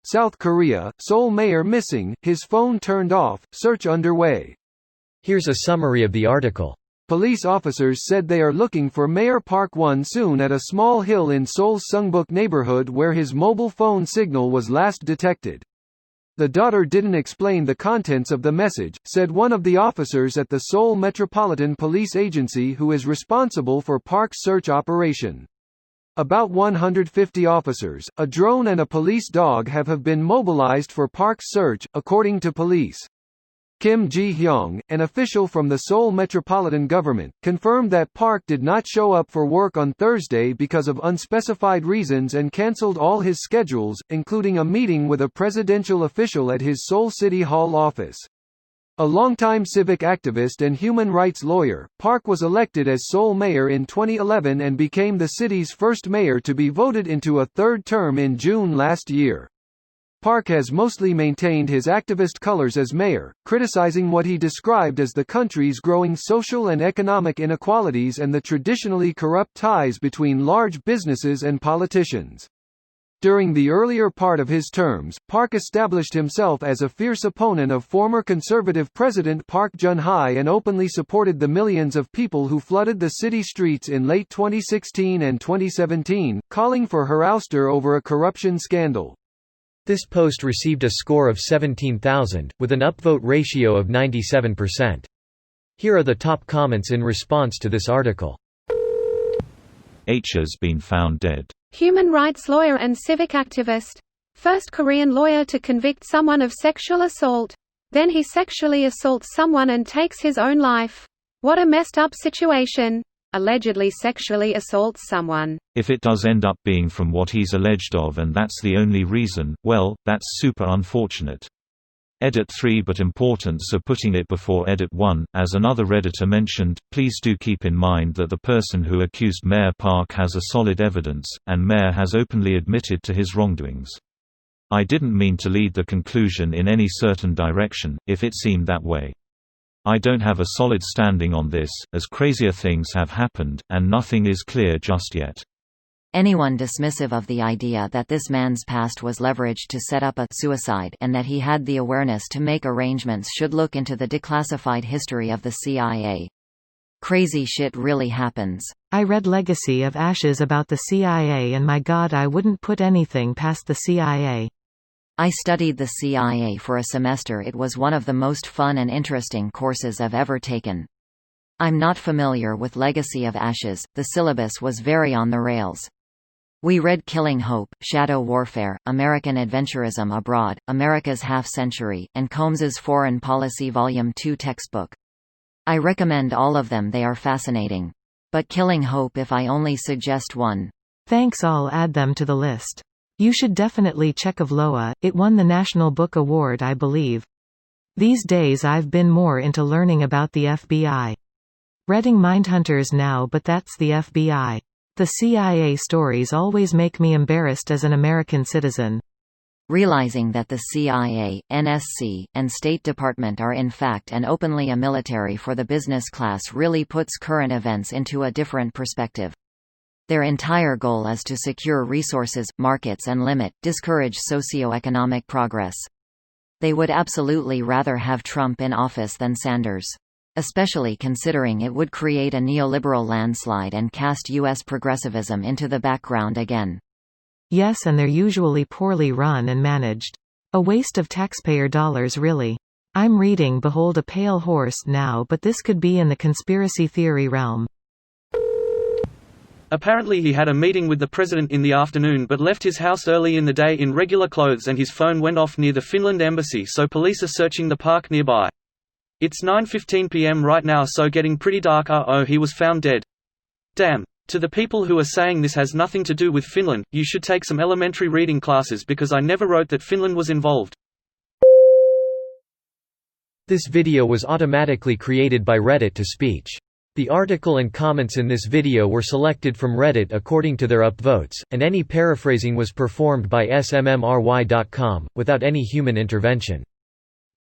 South Korea, Seoul mayor missing, his phone turned off, search underway. Here's a summary of the article. Police officers said they are looking for Mayor Park Won-soon at a small hill in Seoul's Sungbuk neighborhood where his mobile phone signal was last detected. The daughter didn't explain the contents of the message, said one of the officers at the Seoul Metropolitan Police Agency who is responsible for Park's search operation. About 150 officers, a drone and a police dog have been mobilized for Park's search, according to police. Kim Ji-hyung, an official from the Seoul Metropolitan Government, confirmed that Park did not show up for work on Thursday because of unspecified reasons and cancelled all his schedules, including a meeting with a presidential official at his Seoul City Hall office. A longtime civic activist and human rights lawyer, Park was elected as Seoul mayor in 2011 and became the city's first mayor to be voted into a third term in June last year. Park has mostly maintained his activist colors as mayor, criticizing what he described as the country's growing social and economic inequalities and the traditionally corrupt ties between large businesses and politicians. During the earlier part of his terms, Park established himself as a fierce opponent of former conservative President Park Geun-hye and openly supported the millions of people who flooded the city streets in late 2016 and 2017, calling for her ouster over a corruption scandal. This post received a score of 17,000, with an upvote ratio of 97%. Here are the top comments in response to this article. H has been found dead. Human rights lawyer and civic activist. First Korean lawyer to convict someone of sexual assault. Then he sexually assaults someone and takes his own life. What a messed up situation. Allegedly sexually assaults someone. If it does end up being from what he's alleged of and that's the only reason, well, that's super unfortunate. Edit 3 but important, so putting it before Edit 1, as another Redditor mentioned, please do keep in mind that the person who accused Mayor Park has a solid evidence, and Mayor has openly admitted to his wrongdoings. I didn't mean to lead the conclusion in any certain direction, if it seemed that way. I don't have a solid standing on this, as crazier things have happened, and nothing is clear just yet. Anyone dismissive of the idea that this man's past was leveraged to set up a suicide and that he had the awareness to make arrangements should look into the declassified history of the CIA. Crazy shit really happens. I read Legacy of Ashes about the CIA and my God, I wouldn't put anything past the CIA. I studied the CIA for a semester. It was one of the most fun and interesting courses I've ever taken. I'm not familiar with Legacy of Ashes, the syllabus was very on the rails. We read Killing Hope, Shadow Warfare, American Adventurism Abroad, America's Half-Century, and Combs's Foreign Policy Volume 2 textbook. I recommend all of them, they are fascinating. But Killing Hope if I only suggest one. Thanks, I'll add them to the list. You should definitely check Avloa, it won the National Book Award I believe. These days I've been more into learning about the FBI. Reading Mindhunters now, but that's the FBI. The CIA stories always make me embarrassed as an American citizen. Realizing that the CIA, NSC, and State Department are in fact and openly a military for the business class really puts current events into a different perspective. Their entire goal is to secure resources, markets and discourage socio-economic progress. They would absolutely rather have Trump in office than Sanders. Especially considering it would create a neoliberal landslide and cast U.S. progressivism into the background again. Yes, and they're usually poorly run and managed. A waste of taxpayer dollars really. I'm reading Behold a Pale Horse now, but this could be in the conspiracy theory realm. Apparently he had a meeting with the president in the afternoon but left his house early in the day in regular clothes and his phone went off near the Finland embassy, so police are searching the park nearby. It's 9:15 p.m. right now, so getting pretty dark. Oh, he was found dead. Damn. To the people who are saying this has nothing to do with Finland, you should take some elementary reading classes because I never wrote that Finland was involved. This video was automatically created by Reddit to speech. The article and comments in this video were selected from Reddit according to their upvotes, and any paraphrasing was performed by smmry.com, without any human intervention.